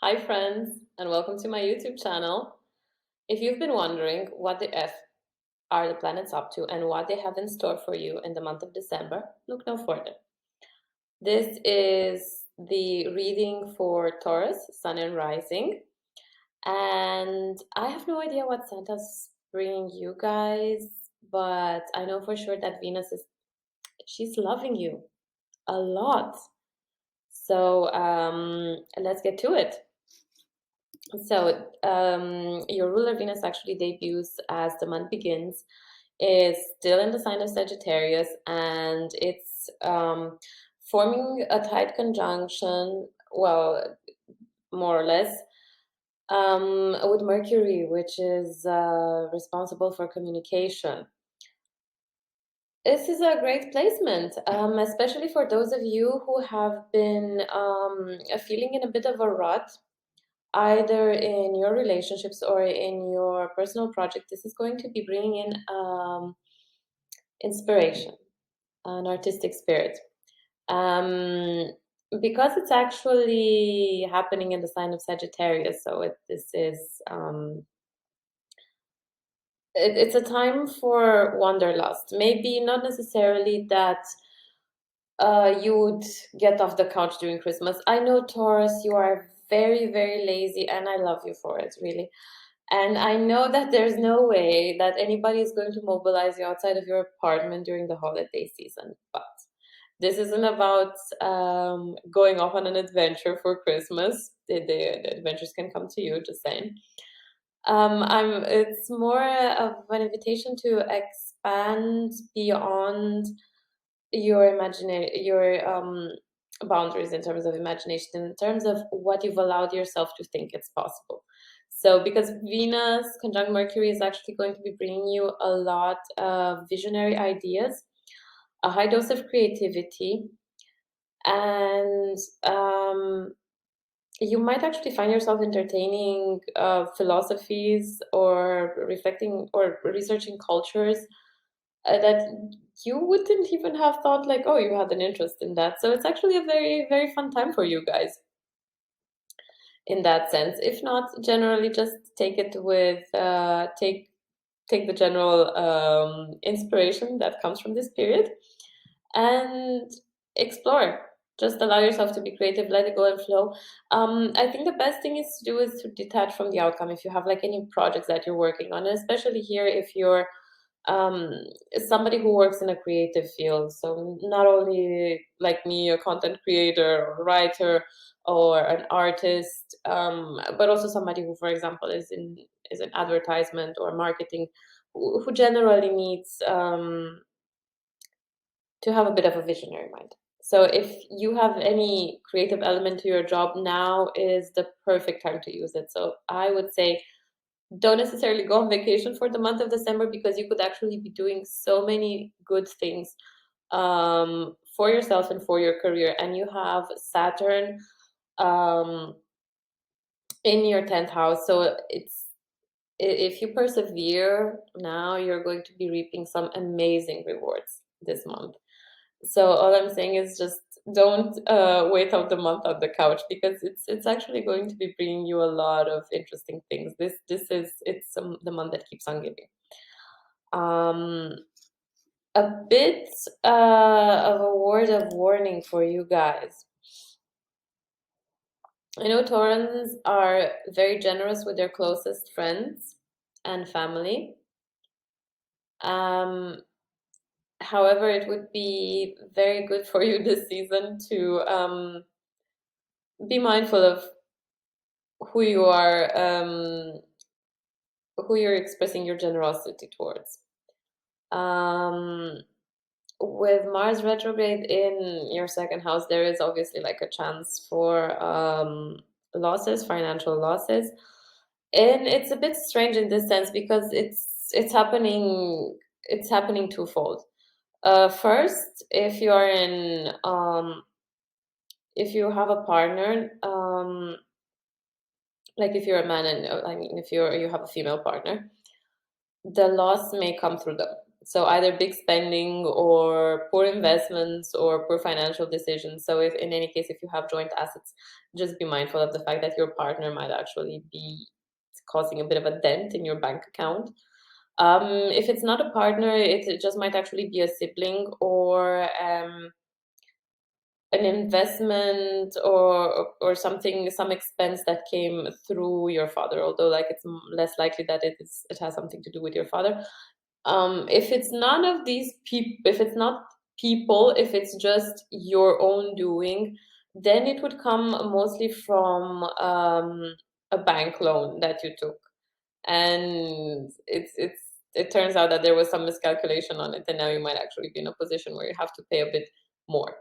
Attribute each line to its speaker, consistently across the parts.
Speaker 1: Hi, friends, and welcome to my YouTube channel. If you've been wondering what the F are the planets up to and what they have in store for you in the month of December, look no further. This is the reading for Taurus, Sun and Rising, and I have no idea what Santa's bringing you guys, but I know for sure that she's loving you a lot. So let's get to it. So, your ruler Venus actually debuts as the month begins, is still in the sign of Sagittarius, and it's forming a tight conjunction, well, more or less, with Mercury, which is responsible for communication. This is a great placement, especially for those of you who have been feeling in a bit of a rut either in your relationships or in your personal project. This is going to be bringing in inspiration, an artistic spirit. Um, because it's actually happening in the sign of Sagittarius, so it's a time for wanderlust. Maybe not necessarily that you would get off the couch during Christmas. I know, Taurus, you are very, very lazy, and I love you for it, really. And I know that there's no way that anybody is going to mobilize you outside of your apartment during the holiday season. But this isn't about going off on an adventure for Christmas. The adventures can come to you, just saying. It's more of an invitation to expand beyond your boundaries in terms of imagination, in terms of what you've allowed yourself to think it's possible. So because Venus conjunct Mercury is actually going to be bringing you a lot of visionary ideas, a high dose of creativity, and you might actually find yourself entertaining philosophies or reflecting or researching cultures that you wouldn't even have thought, like, oh, you had an interest in that. So it's actually a very, very fun time for you guys in that sense. If not, generally just take it with take the general inspiration that comes from this period and explore. Just allow yourself to be creative, let it go and flow. I think the best thing is to do is to detach from the outcome if you have like any projects that you're working on, and especially here if you're um, somebody who works in a creative field. So not only like me, a content creator or writer or an artist, but also somebody who, for example, is in advertisement or marketing, who generally needs to have a bit of a visionary mind. So if you have any creative element to your job, now is the perfect time to use it. So I would say don't necessarily go on vacation for the month of December, because you could actually be doing so many good things for yourself and for your career. And you have Saturn um, in your 10th house. So if you persevere now, you're going to be reaping some amazing rewards this month. So all I'm saying is just don't wait out the month on the couch, because it's actually going to be bringing you a lot of interesting things. It's the month that keeps on giving. Um, a bit of a word of warning for you guys. I know Taurans are very generous with their closest friends and family. Um, However, it would be very good for you this season to be mindful of who you are, who you're expressing your generosity towards. Um, with Mars retrograde in your second house, there is obviously like a chance for losses, financial losses, and it's a bit strange in this sense because it's happening twofold. First, if you have a partner, like if you're a man and I mean if you have a female partner, the loss may come through them. So either big spending or poor investments or poor financial decisions. So if in any case, if you have joint assets, just be mindful of the fact that your partner might actually be causing a bit of a dent in your bank account. If it's not a partner, it just might actually be a sibling or an investment or something, some expense that came through your father, although like it's less likely that it has something to do with your father. If it's none of these people, if it's not people, if it's just your own doing, then it would come mostly from a bank loan that you took, and it turns out that there was some miscalculation on it, and now you might actually be in a position where you have to pay a bit more.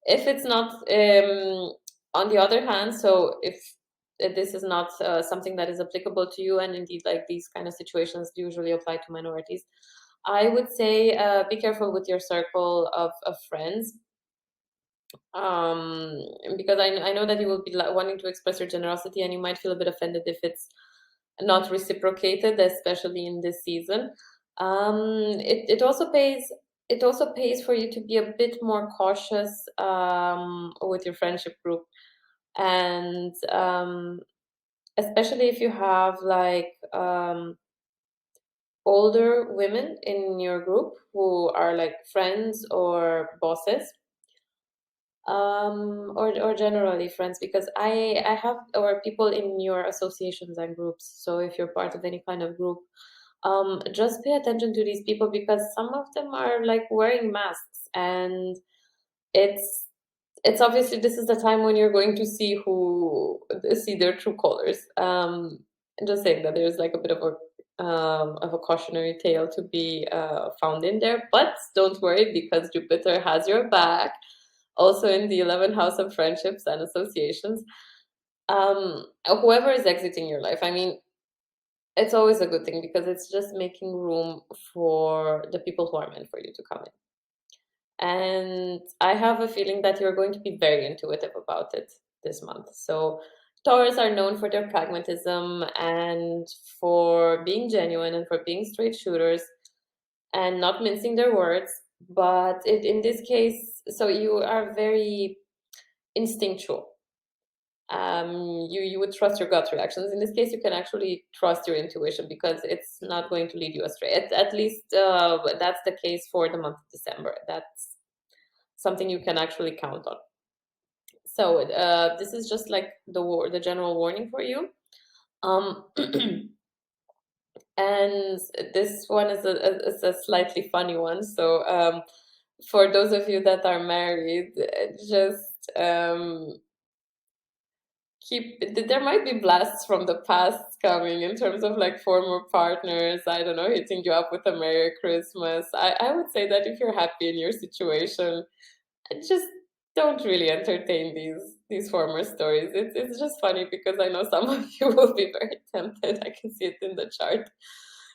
Speaker 1: If it's not, on the other hand, so if this is not something that is applicable to you, and indeed, like these kind of situations usually apply to minorities, I would say be careful with your circle of friends, because I know that you will be wanting to express your generosity, and you might feel a bit offended if it's not reciprocated, especially in this season. It also pays for you to be a bit more cautious with your friendship group, and especially if you have like older women in your group who are like friends or bosses, or generally friends, because I have, or people in your associations and groups. So if you're part of any kind of group, just pay attention to these people, because some of them are like wearing masks, and it's it's obviously, this is the time when you're going to see their true colors. Just saying that there's like a bit of a cautionary tale to be found in there, but don't worry, because Jupiter has your back, also in the 11th house of friendships and associations. Whoever is exiting your life, I mean, it's always a good thing, because it's just making room for the people who are meant for you to come in. And I have a feeling that you're going to be very intuitive about it this month. So Taurus are known for their pragmatism and for being genuine and for being straight shooters and not mincing their words. But in this case, so you are very instinctual. You would trust your gut reactions. In this case, you can actually trust your intuition, because it's not going to lead you astray. At least that's the case for the month of December. That's something you can actually count on. So this is just like the general warning for you. Um, and this one is a slightly funny one. So for those of you that are married, just there might be blasts from the past coming, in terms of like former partners, I don't know, hitting you up with a Merry Christmas. I would say that if you're happy in your situation, just don't really entertain these former stories. It's just funny, because I know some of you will be very tempted. I can see it in the chart.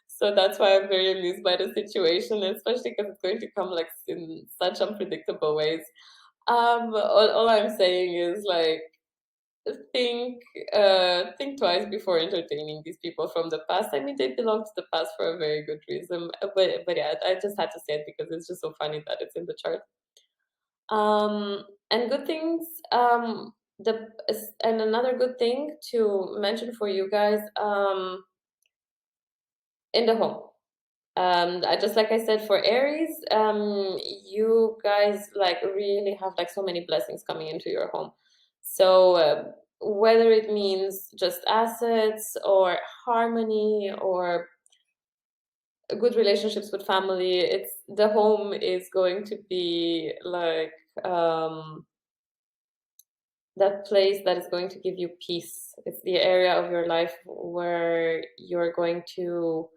Speaker 1: So that's why I'm very amused by the situation, especially because it's going to come like in such unpredictable ways. All I'm saying is like, think think twice before entertaining these people from the past. I mean, they belong to the past for a very good reason. But yeah, I just had to say it because it's just so funny that it's in the chart. And good things. And another good thing to mention for you guys, in the home. I just, like I said, for Aries, you guys like really have like so many blessings coming into your home. So whether it means just assets or harmony or good relationships with family, it's the home is going to be like that place that is going to give you peace. It's the area of your life where you're going to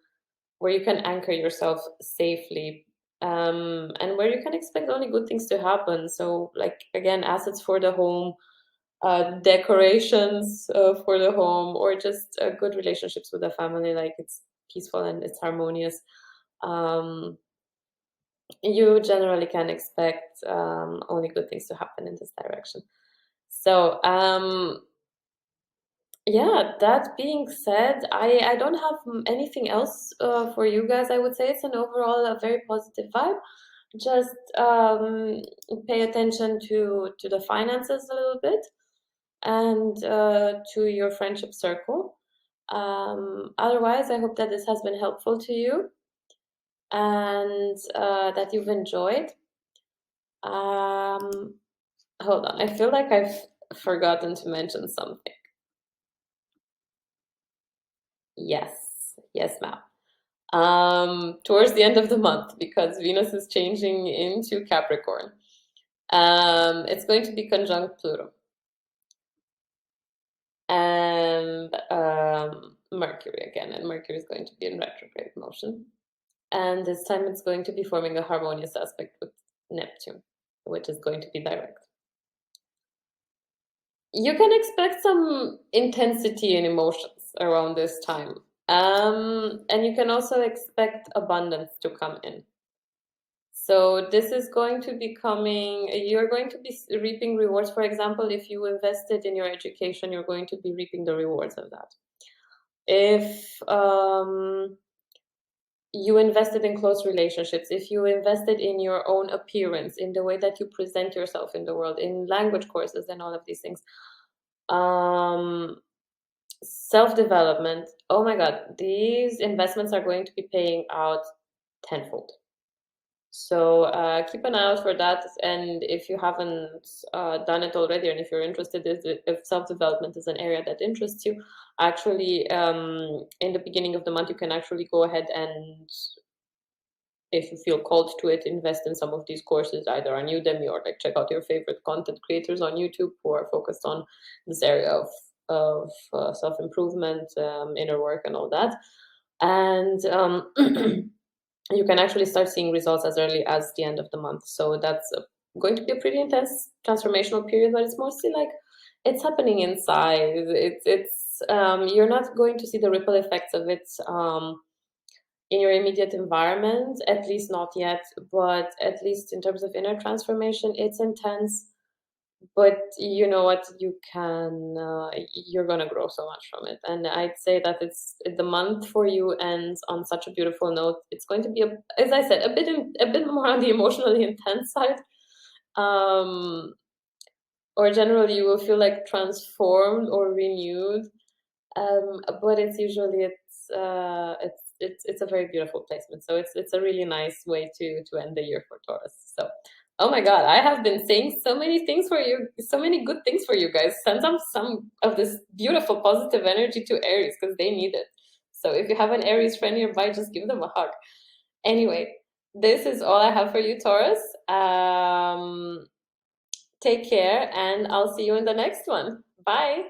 Speaker 1: where you can anchor yourself safely, and where you can expect only good things to happen. So, like again, assets for the home, decorations for the home, or just good relationships with the family. Like it's peaceful and it's harmonious. Um, you generally can expect only good things to happen in this direction. So, Yeah, that being said, I don't have anything else for you guys. I would say it's an overall a very positive vibe. Just pay attention to the finances a little bit and to your friendship circle. Otherwise, I hope that this has been helpful to you and that you've enjoyed. Um, Hold on, I feel like I've forgotten to mention something. Yes, yes, ma'am. Towards the end of the month, because Venus is changing into Capricorn. It's going to be conjunct Pluto and Mercury again, and Mercury is going to be in retrograde motion. And this time it's going to be forming a harmonious aspect with Neptune, which is going to be direct. You can expect some intensity in emotions around this time. And you can also expect abundance to come in. So this is going to be coming, you're going to be reaping rewards. For example, if you invested in your education, you're going to be reaping the rewards of that. If you invested in close relationships, if you invested in your own appearance, in the way that you present yourself in the world, in language courses and all of these things, um, self-development, oh my God, these investments are going to be paying out tenfold. So keep an eye out for that. And if you haven't done it already, and if you're interested, if self-development is an area that interests you, actually, in the beginning of the month, you can actually go ahead and, if you feel called to it, invest in some of these courses, either on Udemy or like check out your favorite content creators on YouTube who are focused on this area of self-improvement, inner work, and all that. And you can actually start seeing results as early as the end of the month. So that's going to be a pretty intense transformational period, but it's mostly like it's happening inside. It's you're not going to see the ripple effects of it in your immediate environment, at least not yet. But at least in terms of inner transformation, it's intense. But you know what? You're gonna grow so much from it. And I'd say that it's the month for you ends on such a beautiful note. It's going to be, as I said, a bit more on the emotionally intense side. Um, or generally, you will feel like transformed or renewed. But it's usually it's a very beautiful placement. So it's a really nice way to end the year for Taurus. So oh my God, I have been saying so many things for you, so many good things for you guys. Send some of this beautiful positive energy to Aries because they need it. So if you have an Aries friend nearby, just give them a hug. Anyway, this is all I have for you, Taurus. Take care, and I'll see you in the next one. Bye.